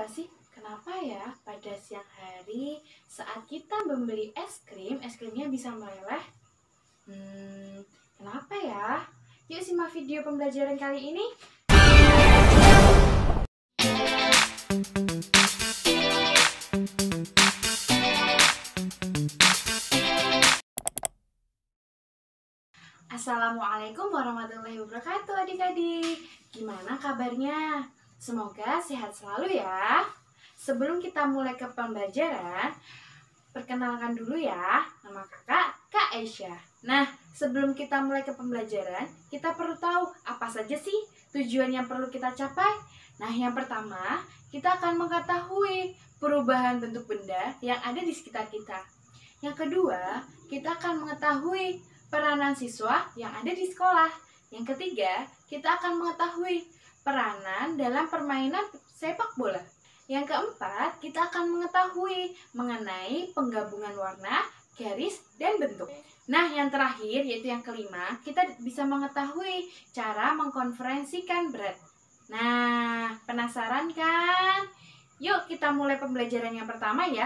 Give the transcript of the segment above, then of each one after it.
nggak sih kenapa ya pada siang hari saat kita membeli es krimnya bisa meleleh? Kenapa ya? Yuk simak video pembelajaran kali ini. Assalamualaikum warahmatullahi wabarakatuh adik-adik. Gimana kabarnya? Semoga sehat selalu ya. Sebelum kita mulai ke pembelajaran, perkenalkan dulu ya, nama kakak Kak Aisyah. Nah, sebelum kita mulai ke pembelajaran, kita perlu tahu apa saja sih tujuan yang perlu kita capai. Nah, yang pertama, kita akan mengetahui perubahan bentuk benda yang ada di sekitar kita. Yang kedua, kita akan mengetahui peranan siswa yang ada di sekolah. Yang ketiga, kita akan mengetahui peranan dalam permainan sepak bola. Yang keempat, kita akan mengetahui mengenai penggabungan warna, garis, dan bentuk. Nah, yang terakhir, yaitu yang kelima, kita bisa mengetahui cara mengkonferensikan berat. Nah, penasaran kan? Yuk kita mulai pembelajaran yang pertama ya.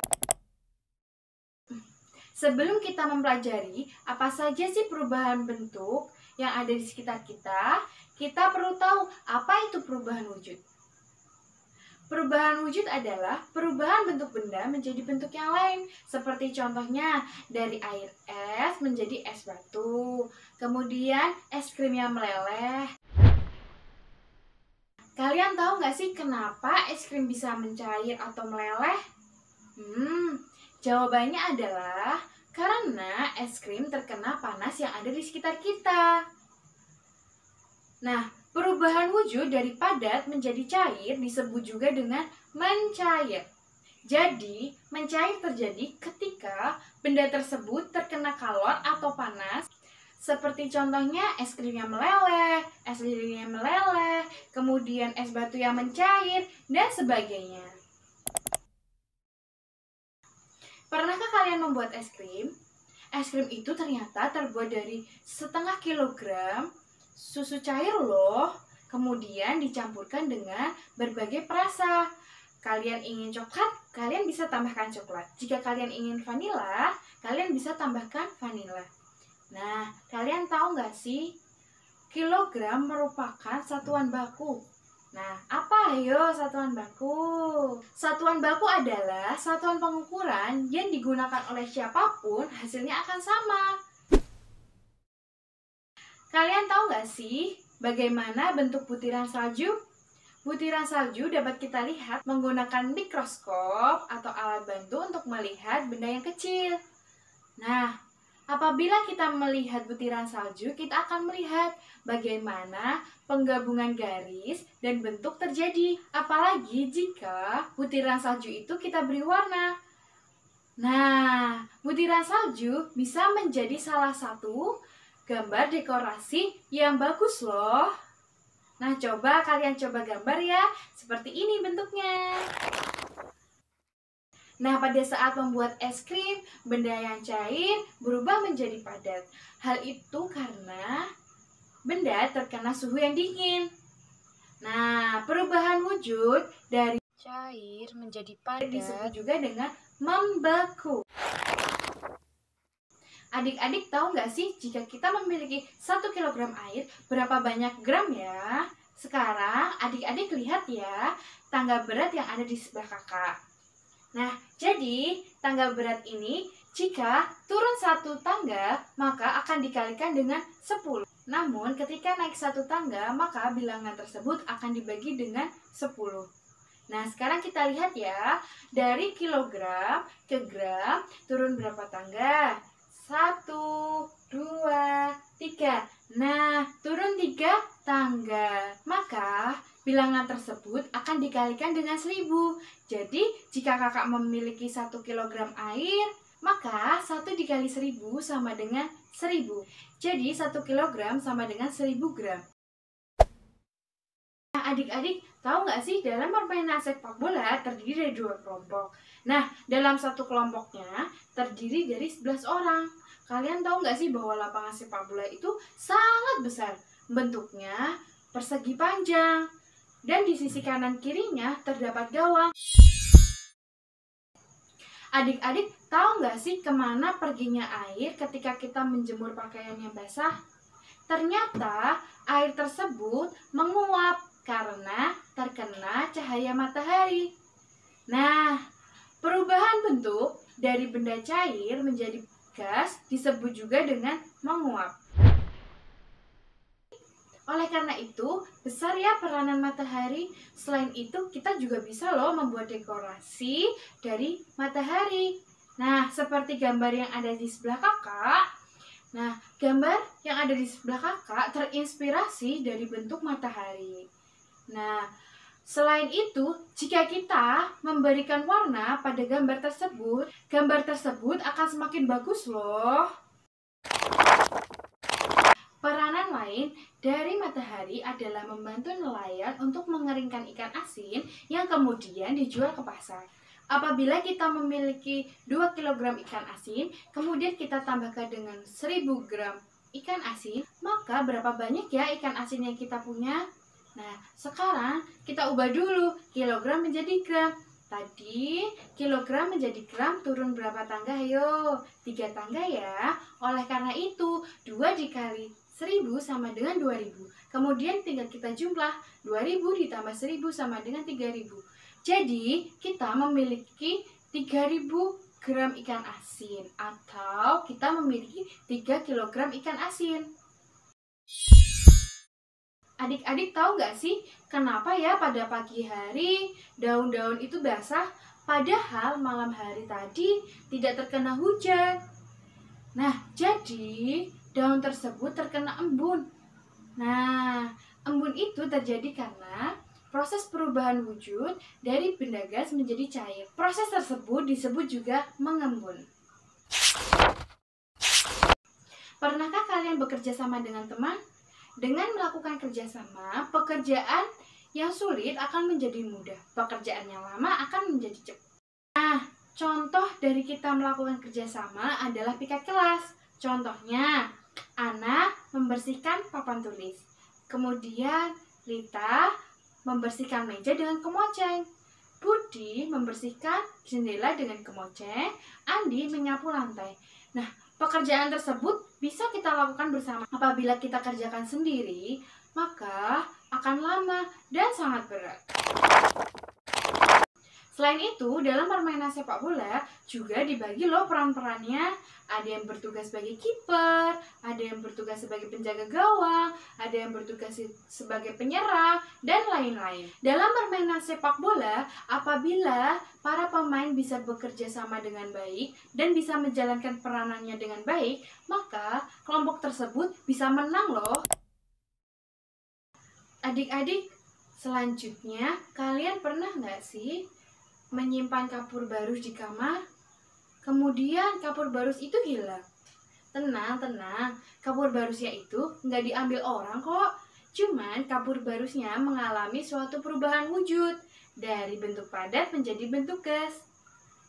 Sebelum kita mempelajari apa saja sih perubahan bentuk yang ada di sekitar kita perlu tahu apa itu perubahan wujud. Perubahan wujud adalah perubahan bentuk benda menjadi bentuk yang lain. Seperti contohnya dari air es menjadi es batu. Kemudian es krim yang meleleh. Kalian tahu nggak sih kenapa es krim bisa mencair atau meleleh? Jawabannya adalah karena es krim terkena panas yang ada di sekitar kita. Nah, perubahan wujud dari padat menjadi cair disebut juga dengan mencair. Jadi, mencair terjadi ketika benda tersebut terkena kalor atau panas, seperti contohnya es krim yang meleleh, es lilin yang meleleh, kemudian es batu yang mencair, dan sebagainya. Pernahkah kalian membuat es krim? Es krim itu ternyata terbuat dari 0,5 kilogram susu cair loh. Kemudian dicampurkan dengan berbagai perasa. Kalian ingin coklat, kalian bisa tambahkan coklat. Jika kalian ingin vanila, kalian bisa tambahkan vanila. Nah, kalian tahu nggak sih? Kilogram merupakan satuan baku. Nah, apa ayo satuan baku? Satuan baku adalah satuan pengukuran yang digunakan oleh siapapun, hasilnya akan sama. Kalian tahu nggak sih bagaimana bentuk butiran salju? Butiran salju dapat kita lihat menggunakan mikroskop atau alat bantu untuk melihat benda yang kecil. Nah, apabila kita melihat butiran salju, kita akan melihat bagaimana penggabungan garis dan bentuk terjadi. Apalagi jika butiran salju itu kita beri warna. Nah, butiran salju bisa menjadi salah satu gambar dekorasi yang bagus loh. Nah, kalian coba gambar ya. Seperti ini bentuknya. Nah, pada saat membuat es krim, benda yang cair berubah menjadi padat. Hal itu karena benda terkena suhu yang dingin. Nah, perubahan wujud dari cair menjadi padat disebut juga dengan membeku. Adik-adik tahu nggak sih jika kita memiliki 1 kg air, berapa banyak gram ya? Sekarang adik-adik lihat ya, tangga berat yang ada di sebelah kakak. Nah, jadi tangga berat ini jika turun 1 tangga, maka akan dikalikan dengan 10. Namun, ketika naik 1 tangga, maka bilangan tersebut akan dibagi dengan 10. Nah, sekarang kita lihat ya, dari kilogram ke gram, turun berapa tangga? 1, 2, 3. Nah, turun 3 tangga. Maka, bilangan tersebut akan dikalikan dengan 1000. Jadi, jika kakak memiliki 1 kg air, maka 1 dikali 1000 sama dengan 1000. Jadi, 1 kg sama dengan 1000 gram. Nah, adik-adik tahu nggak sih dalam permainan sepak bola terdiri dari 2 kelompok. Nah, dalam satu kelompoknya terdiri dari 11 orang. Kalian tahu nggak sih bahwa lapangan sepak bola itu sangat besar. Bentuknya persegi panjang. dan di sisi kanan kirinya terdapat gawang. Adik-adik tahu nggak sih kemana perginya air ketika kita menjemur pakaian yang basah? Ternyata air tersebut menguap karena terkena cahaya matahari. Nah, perubahan bentuk dari benda cair menjadi gas disebut juga dengan menguap. Oleh karena itu, besar ya peranan matahari. Selain itu, kita juga bisa loh membuat dekorasi dari matahari. Nah, seperti gambar yang ada di sebelah kakak. Nah, gambar yang ada di sebelah kakak terinspirasi dari bentuk matahari. Nah, selain itu, jika kita memberikan warna pada gambar tersebut akan semakin bagus loh. Peranan lain dari matahari adalah membantu nelayan untuk mengeringkan ikan asin yang kemudian dijual ke pasar. Apabila kita memiliki 2 kg ikan asin, kemudian kita tambahkan dengan 1000 gram ikan asin, maka berapa banyak ya ikan asin yang kita punya? Nah, sekarang kita ubah dulu kilogram menjadi gram. Tadi kilogram menjadi gram turun berapa tangga? Ayo, 3 tangga ya. Oleh karena itu, 2 dikali 1000 sama dengan 2000. Kemudian tinggal kita jumlah 2000 ditambah 1000 sama dengan 3000. Jadi kita memiliki 3000 gram ikan asin atau kita memiliki 3 kg ikan asin. Adik-adik tahu nggak sih kenapa ya pada pagi hari daun-daun itu basah padahal malam hari tadi tidak terkena hujan? Nah, jadi daun tersebut terkena embun. Nah, embun itu terjadi karena proses perubahan wujud dari benda gas menjadi cair. Proses tersebut disebut juga mengembun. Pernahkah kalian bekerja sama dengan teman? Dengan melakukan kerjasama, pekerjaan yang sulit akan menjadi mudah. Pekerjaan yang lama akan menjadi cepat. Nah, contoh dari kita melakukan kerjasama adalah piket kelas. Contohnya, Ana membersihkan papan tulis. Kemudian, Rita membersihkan meja dengan kemoceng. Budi membersihkan jendela dengan kemoceng. Andi menyapu lantai. Nah, pekerjaan tersebut bisa kita lakukan bersama. Apabila kita kerjakan sendiri, maka akan lama dan sangat berat. Selain itu, dalam permainan sepak bola juga dibagi loh peran-perannya. Ada yang bertugas sebagai kiper, ada yang bertugas sebagai penjaga gawang, ada yang bertugas sebagai penyerang, dan lain-lain. Dalam permainan sepak bola, apabila para pemain bisa bekerja sama dengan baik dan bisa menjalankan peranannya dengan baik, maka kelompok tersebut bisa menang loh. Adik-adik, selanjutnya kalian pernah nggak sih menyimpan kapur barus di kamar? Kemudian kapur barus itu hilang. Tenang, kapur barusnya itu nggak diambil orang kok. Cuman kapur barusnya mengalami suatu perubahan wujud dari bentuk padat menjadi bentuk gas.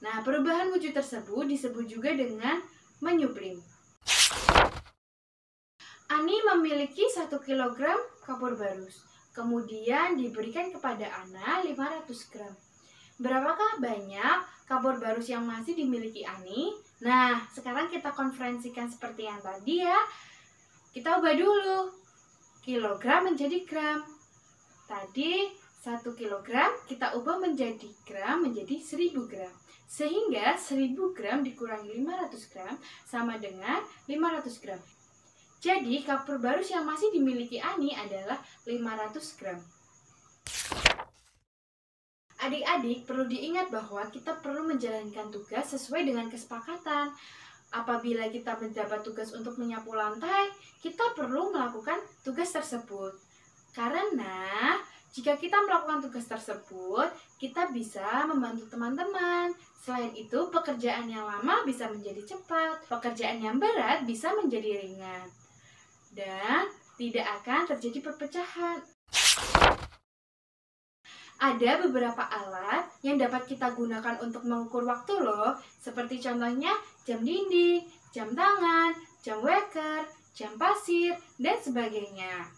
Nah, perubahan wujud tersebut disebut juga dengan menyuplim. Ani memiliki 1 kg kapur barus. Kemudian diberikan kepada Ana 500 gram. Berapakah banyak kapur barus yang masih dimiliki Ani? Nah, sekarang kita konferensikan seperti yang tadi ya. Kita ubah dulu. Kilogram menjadi gram. Tadi 1 kilogram kita ubah menjadi gram menjadi 1000 gram. Sehingga 1000 gram dikurangi 500 gram sama dengan 500 gram. Jadi kapur barus yang masih dimiliki Ani adalah 500 gram. Adik-adik perlu diingat bahwa kita perlu menjalankan tugas sesuai dengan kesepakatan. Apabila kita mendapat tugas untuk menyapu lantai, kita perlu melakukan tugas tersebut. Karena jika kita melakukan tugas tersebut, kita bisa membantu teman-teman. Selain itu, pekerjaan yang lama bisa menjadi cepat, pekerjaan yang berat bisa menjadi ringan. Dan tidak akan terjadi perpecahan. Ada beberapa alat yang dapat kita gunakan untuk mengukur waktu loh, seperti contohnya jam dinding, jam tangan, jam weker, jam pasir, dan sebagainya.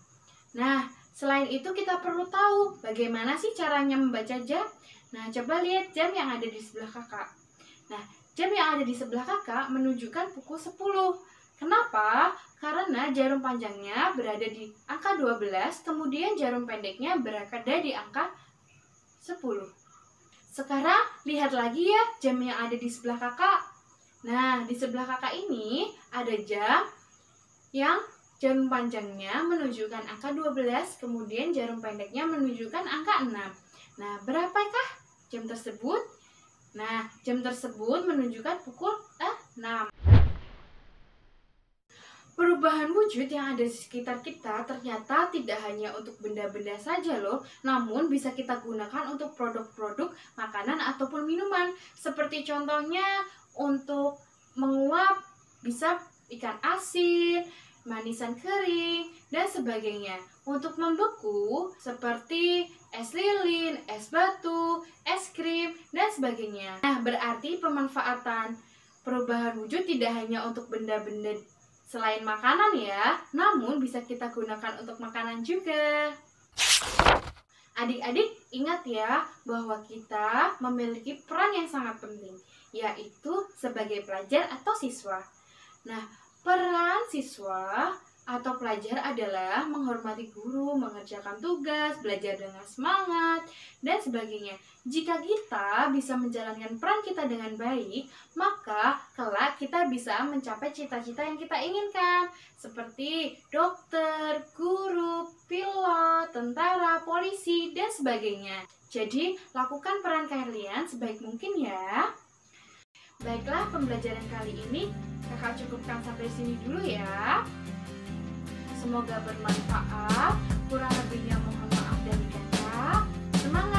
Nah, Selain itu kita perlu tahu bagaimana sih caranya membaca jam. Nah, coba lihat jam yang ada di sebelah kakak. Nah, jam yang ada di sebelah kakak menunjukkan pukul 10. Kenapa? Karena jarum panjangnya berada di angka 12, kemudian jarum pendeknya berada di angka 10. Sekarang lihat lagi ya jam yang ada di sebelah kakak. Nah, di sebelah kakak ini ada jam yang jarum panjangnya menunjukkan angka 12, kemudian jarum pendeknya menunjukkan angka 6. Nah, berapakah jam tersebut? Nah, jam tersebut menunjukkan pukul 6. Perubahan wujud yang ada di sekitar kita ternyata tidak hanya untuk benda-benda saja loh, namun bisa kita gunakan untuk produk-produk makanan ataupun minuman. Seperti contohnya untuk menguap bisa ikan asin, manisan kering, dan sebagainya. Untuk membeku seperti es lilin, es batu, es krim, dan sebagainya. Nah, berarti pemanfaatan perubahan wujud tidak hanya untuk benda-benda selain makanan ya, namun bisa kita gunakan untuk makanan juga. Adik-adik ingat ya bahwa kita memiliki peran yang sangat penting, yaitu sebagai pelajar atau siswa. Nah, peran siswa atau pelajar adalah menghormati guru, mengerjakan tugas, belajar dengan semangat, dan sebagainya. Jika kita bisa menjalankan peran kita dengan baik, maka kelak kita bisa mencapai cita-cita yang kita inginkan, seperti dokter, guru, pilot, tentara, polisi, dan sebagainya. Jadi, lakukan peran kalian sebaik mungkin ya. Baiklah, pembelajaran kali ini kakak cukupkan sampai sini dulu ya. Semoga bermanfaat. Kurang lebihnya mohon maaf dari kakak. Semangat!